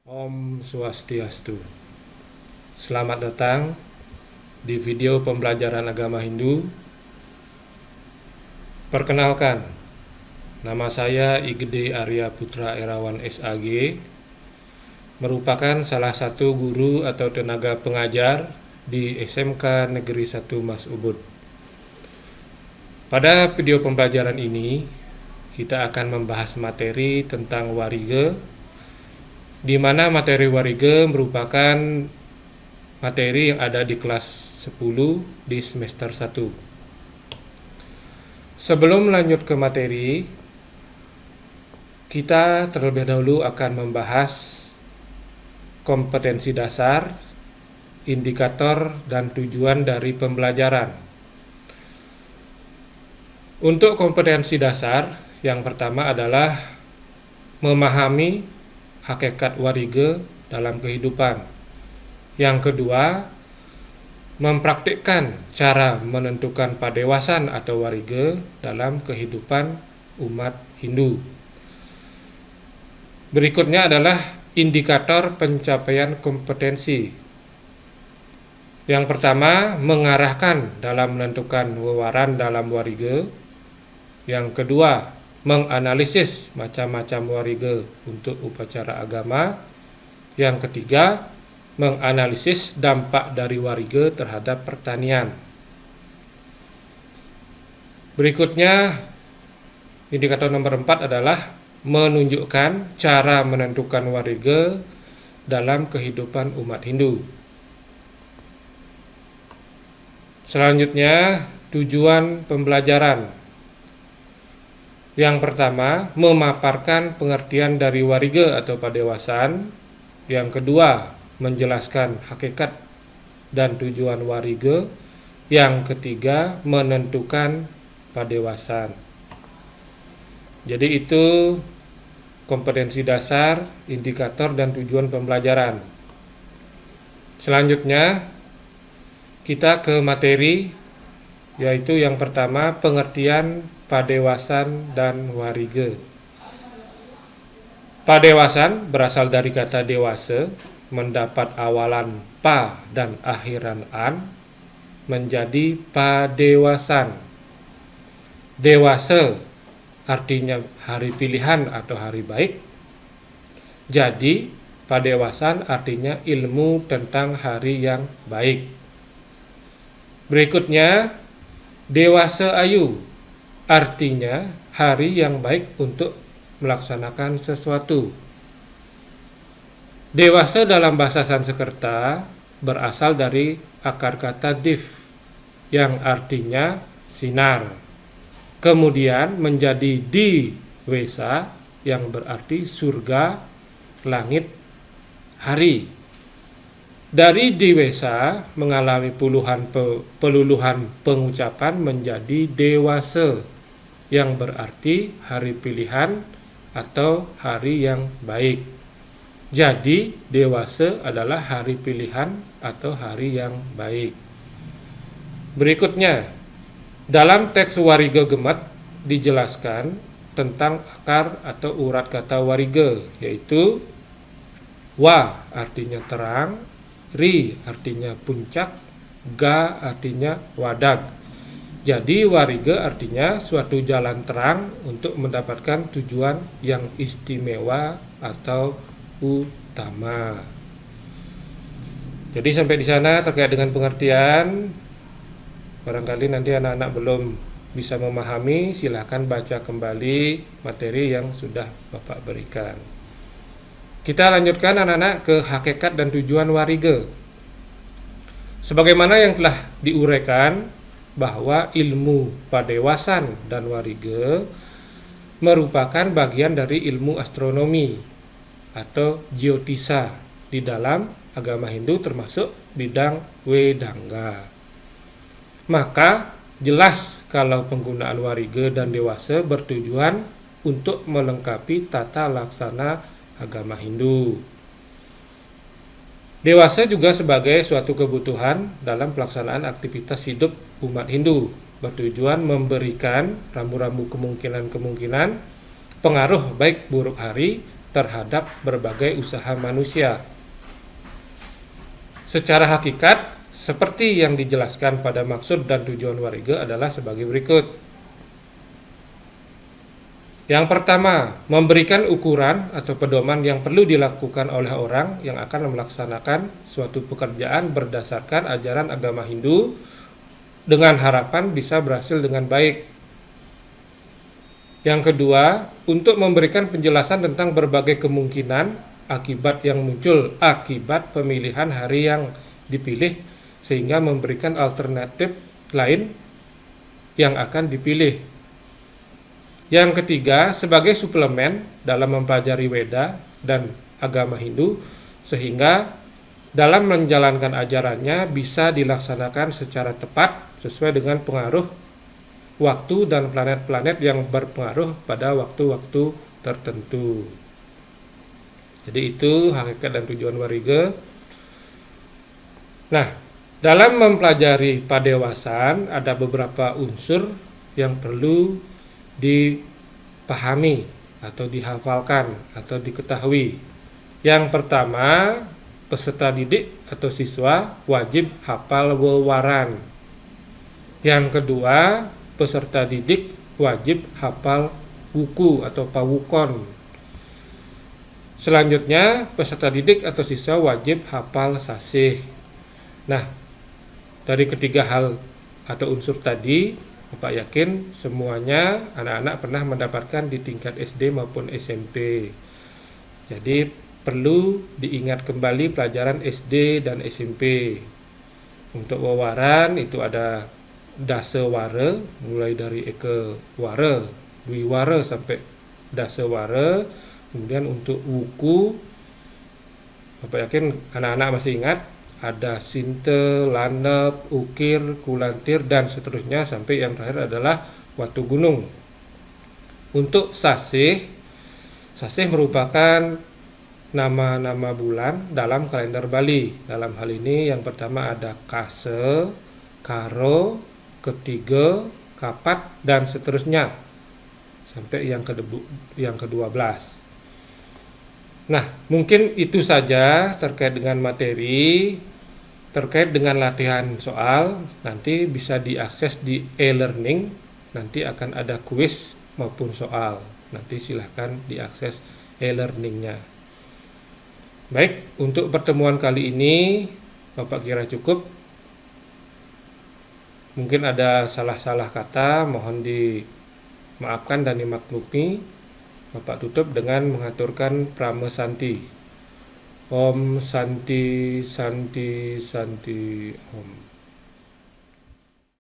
Om Swastiastu. Selamat datang di video pembelajaran agama Hindu. Perkenalkan, nama saya Igede Arya Putra Erawan SAG, merupakan salah satu guru atau tenaga pengajar di SMK Negeri 1 Mas Ubud. Pada video pembelajaran ini, kita akan membahas materi tentang warige, di mana materi warige merupakan materi yang ada di kelas 10 di semester 1. Sebelum lanjut ke materi, kita terlebih dahulu akan membahas kompetensi dasar, indikator, dan tujuan dari pembelajaran. Untuk kompetensi dasar, yang pertama adalah memahami hakikat warige dalam kehidupan. Yang kedua, mempraktikkan cara menentukan padewasan atau warige dalam kehidupan umat Hindu. Berikutnya adalah indikator pencapaian kompetensi. Yang pertama, mengarahkan dalam menentukan wewaran dalam warige. Yang kedua, menganalisis macam-macam warige untuk upacara agama. Yang ketiga, menganalisis dampak dari warige terhadap pertanian. Berikutnya, indikator nomor 4 adalah menunjukkan cara menentukan warige dalam kehidupan umat Hindu. Selanjutnya, tujuan pembelajaran. Yang pertama, memaparkan pengertian dari warige atau padewasan. Yang kedua, menjelaskan hakikat dan tujuan warige. Yang ketiga, menentukan padewasan. Jadi itu kompetensi dasar, indikator, dan tujuan pembelajaran. Selanjutnya, kita ke materi, yaitu yang pertama, pengertian padewasan dan warige. Padewasan berasal dari kata dewasa, mendapat awalan pa dan akhiran an, menjadi padewasan. Dewasa artinya hari pilihan atau hari baik. Jadi padewasan artinya ilmu tentang hari yang baik. Berikutnya, dewasa ayu artinya hari yang baik untuk melaksanakan sesuatu. Dewasa dalam bahasa Sanskerta berasal dari akar kata div yang artinya sinar. Kemudian menjadi diwasa yang berarti surga, langit, hari. Dari diwasa mengalami peluluhan pengucapan menjadi dewasa yang berarti hari pilihan atau hari yang baik. Jadi dewasa adalah hari pilihan atau hari yang baik. Berikutnya, dalam teks Warige Gemet dijelaskan tentang akar atau urat kata warige, yaitu wa artinya terang, ri artinya puncak, ga artinya wadag. Jadi warige artinya suatu jalan terang untuk mendapatkan tujuan yang istimewa atau utama. Jadi sampai di sana terkait dengan pengertian. Barangkali nanti anak-anak belum bisa memahami, silahkan baca kembali materi yang sudah Bapak berikan. Kita lanjutkan anak-anak ke hakikat dan tujuan warige. Sebagaimana yang telah diuraikan bahwa ilmu padewasan dan warige merupakan bagian dari ilmu astronomi atau geotisa di dalam agama Hindu, termasuk bidang Wedanga. Maka jelas kalau penggunaan warige dan dewasa bertujuan untuk melengkapi tata laksana agama Hindu. Dewasa juga sebagai suatu kebutuhan dalam pelaksanaan aktivitas hidup umat Hindu, bertujuan memberikan rambu-rambu kemungkinan-kemungkinan pengaruh baik buruk hari terhadap berbagai usaha manusia. Secara hakikat, seperti yang dijelaskan pada maksud dan tujuan warige adalah sebagai berikut. Yang pertama, memberikan ukuran atau pedoman yang perlu dilakukan oleh orang yang akan melaksanakan suatu pekerjaan berdasarkan ajaran agama Hindu dengan harapan bisa berhasil dengan baik. Yang kedua, untuk memberikan penjelasan tentang berbagai kemungkinan akibat yang muncul akibat pemilihan hari yang dipilih, sehingga memberikan alternatif lain yang akan dipilih. Yang ketiga, sebagai suplemen dalam mempelajari Weda dan agama Hindu, sehingga dalam menjalankan ajarannya bisa dilaksanakan secara tepat sesuai dengan pengaruh waktu dan planet-planet yang berpengaruh pada waktu-waktu tertentu. Jadi itu hakikat dan tujuan warige. Nah, dalam mempelajari padewasan ada beberapa unsur yang perlu dipahami atau dihafalkan atau diketahui. Yang pertama, peserta didik atau siswa wajib hafal wewaran. Yang kedua, peserta didik wajib hafal wuku atau pawukon. Selanjutnya, peserta didik atau siswa wajib hafal sasih. Nah, dari ketiga hal atau unsur tadi, Bapak yakin semuanya anak-anak pernah mendapatkan di tingkat SD maupun SMP. Jadi perlu diingat kembali pelajaran SD dan SMP. Untuk wewaran itu ada dasewara, mulai dari eke wara, dwiwara sampai dasewara. Kemudian untuk wuku, Bapak yakin anak-anak masih ingat, ada sinte, landep, ukir, kulantir, dan seterusnya sampai yang terakhir adalah watu gunung. Untuk sasih merupakan nama-nama bulan dalam kalender Bali. Dalam hal ini yang pertama ada kase, karo, ketiga, kapat, dan seterusnya sampai yang ke-12. Nah, mungkin itu saja terkait dengan materi. Terkait dengan latihan soal, nanti bisa diakses di e-learning. Nanti akan ada kuis maupun soal. Nanti silahkan diakses e-learningnya. Baik, untuk pertemuan kali ini Bapak kira cukup. Mungkin ada salah-salah kata, mohon dimaafkan dan dimaklumi. Bapak tutup dengan mengaturkan Prama Santi. Om Santi Santi Santi Om.